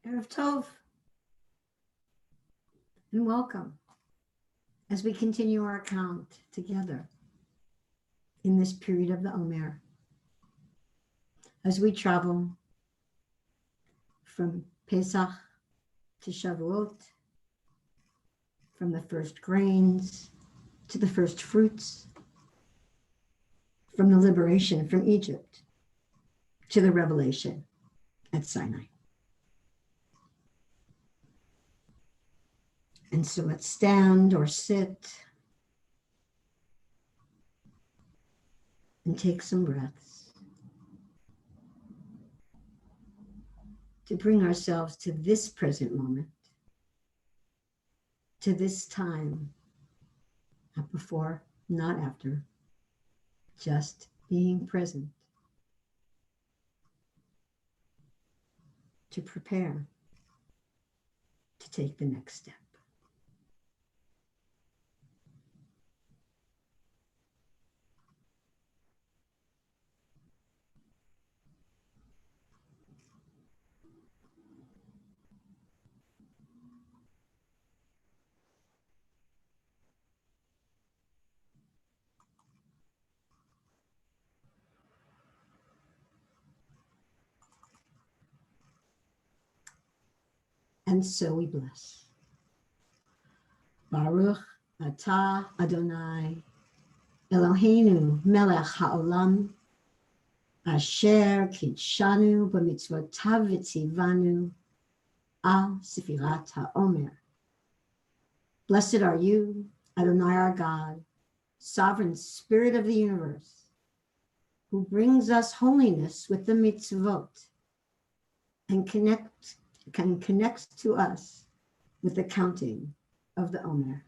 Erev Tov, and welcome as we continue our count together in this period of the Omer, as we travel from Pesach to Shavuot, from the first grains to the first fruits, from the liberation from Egypt to the revelation at Sinai. And so let's stand or sit and take some breaths to bring ourselves to this present moment, to this time, not before, not after, just being present to prepare to take the next step. And so we bless. Baruch atah Adonai Eloheinu melech haolam asher kidshanu b'mitzvotav v'tzivanu al sefirat haomer. Blessed are you, Adonai our God, sovereign spirit of the universe, who brings us holiness with the mitzvot and connects to us with the counting of the Omer.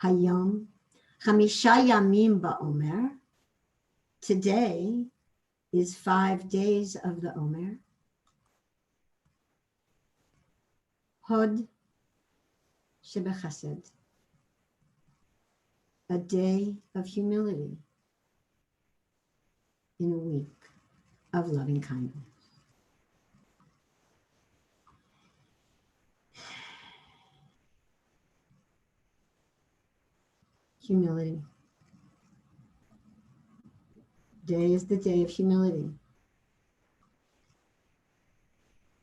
Hayom chamisha yamim ba'omer. Today is 5 days of the Omer. Hod shebechesed, a day of humility in a week of loving kindness. Humility. Today is the day of humility.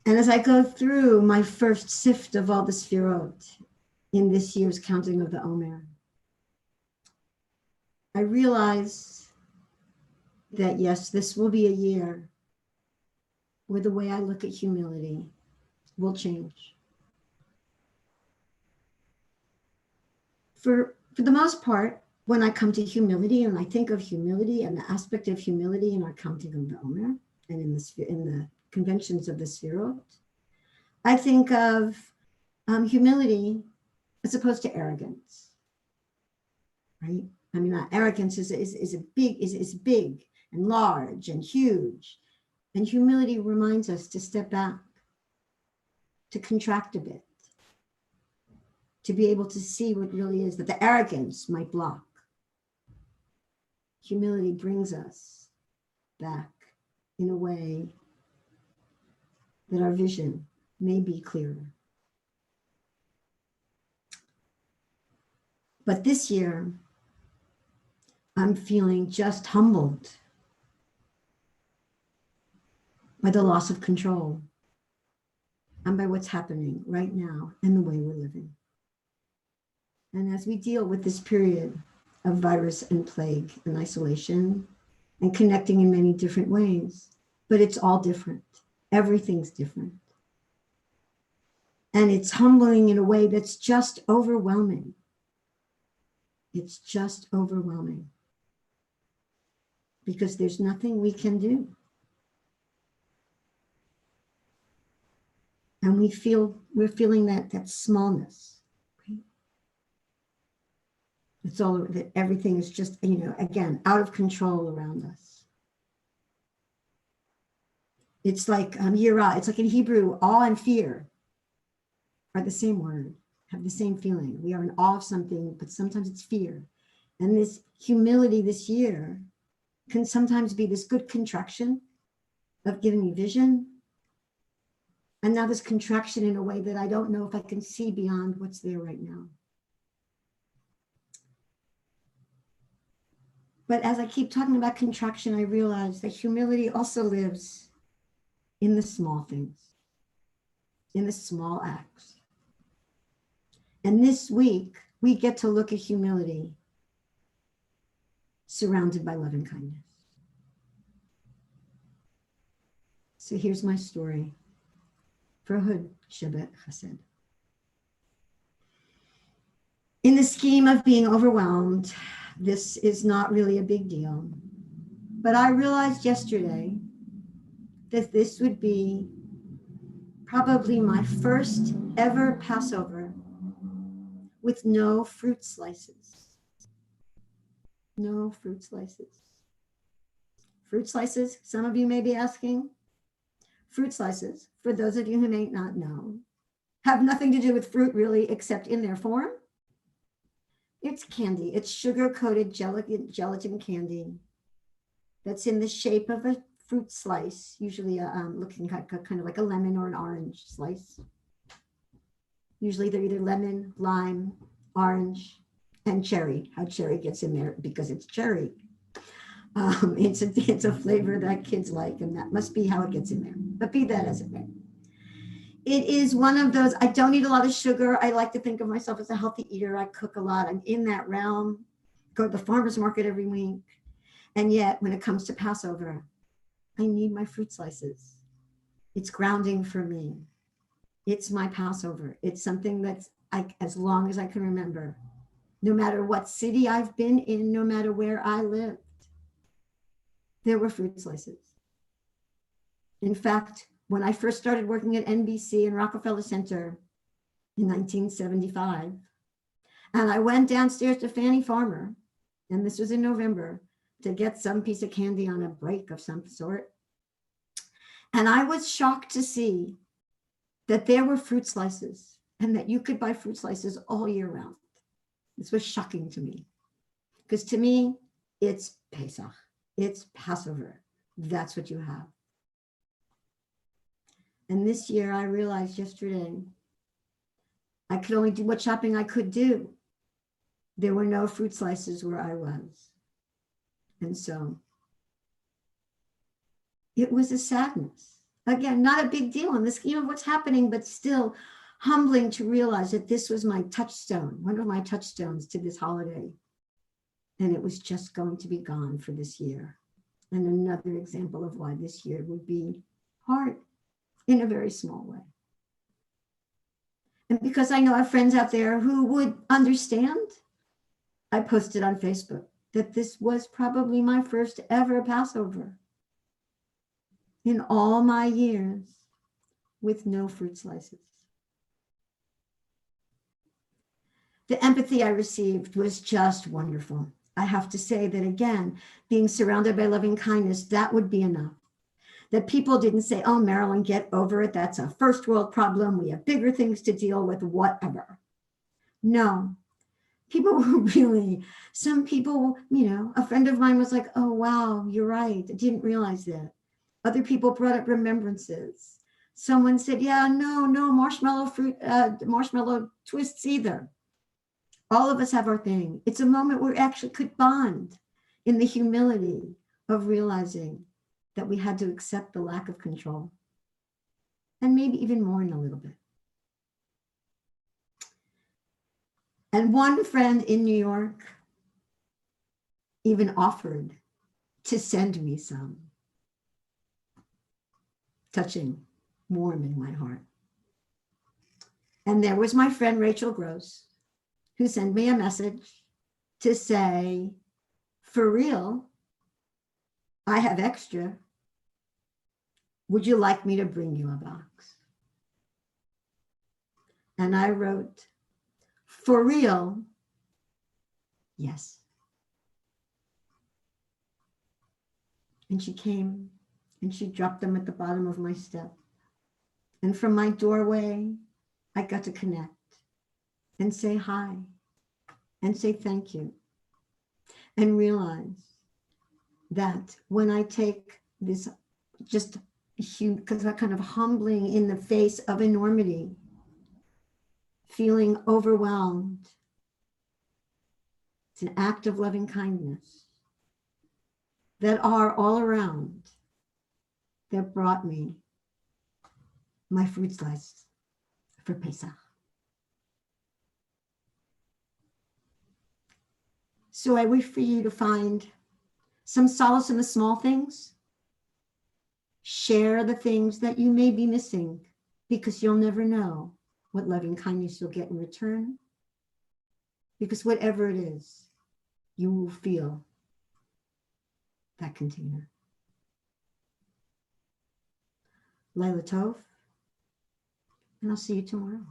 And as I go through my first sift of all the sfirot in this year's counting of the Omer, I realize that yes, this will be a year where the way I look at humility will change. For the most part, when I come to humility and I think of humility and the aspect of humility in our counting of the Omer and in the conventions of the Sfirot, I think of humility as opposed to arrogance, right? I mean, arrogance is big and large and huge, and humility reminds us to step back, to contract a bit, to be able to see what really is, that the arrogance might block. Humility brings us back in a way that our vision may be clearer. But this year, I'm feeling just humbled by the loss of control and by what's happening right now and the way we're living. And as we deal with this period of virus and plague and isolation and connecting in many different ways, but it's all different. Everything's different. And it's humbling in a way that's just overwhelming. It's just overwhelming because there's nothing we can do. And we're feeling that smallness. It's all that everything is just, again, out of control around us. It's like yirah. It's like in Hebrew, awe and fear are the same word, have the same feeling. We are in awe of something, but sometimes it's fear. And this humility this year can sometimes be this good contraction of giving me vision, And now there's contraction in a way that I don't know if I can see beyond what's there right now. But as I keep talking about contraction, I realize that humility also lives in the small things, in the small acts. And this week, we get to look at humility surrounded by loving kindness. So here's my story for Hud Shabbat Chesed. In the scheme of being overwhelmed, this is not really a big deal. But I realized yesterday that this would be probably my first ever Passover with no fruit slices. No fruit slices. Fruit slices, some of you may be asking. Fruit slices, for those of you who may not know, have nothing to do with fruit really, except in their form. It's candy. It's sugar-coated gelatin candy that's in the shape of a fruit slice, usually looking kind of like a lemon or an orange slice. Usually they're either lemon, lime, orange, and cherry. How cherry gets in there because it's cherry. It's a flavor that kids like, and that must be how it gets in there. But be that as it may. It is one of those, I don't eat a lot of sugar. I like to think of myself as a healthy eater. I cook a lot. I'm in that realm. Go to the farmer's market every week. And yet, when it comes to Passover, I need my fruit slices. It's grounding for me. It's my Passover. It's something that's as long as I can remember. No matter what city I've been in, no matter where I lived, there were fruit slices. In fact, when I first started working at NBC in Rockefeller Center in 1975, and I went downstairs to Fannie Farmer, and this was in November, to get some piece of candy on a break of some sort. And I was shocked to see that there were fruit slices and that you could buy fruit slices all year round. This was shocking to me, because to me, it's Pesach, it's Passover. That's what you have. And this year, I realized yesterday, I could only do what shopping I could do. There were no fruit slices where I was. And so it was a sadness. Again, not a big deal in the scheme of what's happening, but still humbling to realize that this was my touchstone, one of my touchstones to this holiday. And it was just going to be gone for this year. And another example of why this year would be hard in a very small way. And because I know I have friends out there who would understand, I posted on Facebook that this was probably my first ever Passover in all my years with no fruit slices. The empathy I received was just wonderful. I have to say that again, being surrounded by loving kindness, that would be enough. That people didn't say, oh, Marilyn, get over it. That's a first world problem. We have bigger things to deal with, whatever. No, people were really, some people, a friend of mine was like, oh, wow, you're right. I didn't realize that. Other people brought up remembrances. Someone said, yeah, no marshmallow twists either. All of us have our thing. It's a moment where we actually could bond in the humility of realizing that we had to accept the lack of control, and maybe even mourn a little bit. And one friend in New York even offered to send me some. Touching, warming my heart. And there was my friend Rachel Gross, who sent me a message to say, for real, I have extra. Would you like me to bring you a box? And I wrote, for real, yes. And she came and she dropped them at the bottom of my step. And from my doorway, I got to connect and say hi and say thank you and realize that when I take this just because that kind of humbling in the face of enormity, feeling overwhelmed. It's an act of loving kindness that are all around that brought me my fruit slice for Pesach. So I wish for you to find some solace in the small things. Share the things that you may be missing, because you'll never know what loving kindness you'll get in return. Because whatever it is, you will feel that container. Laila Tov, and I'll see you tomorrow.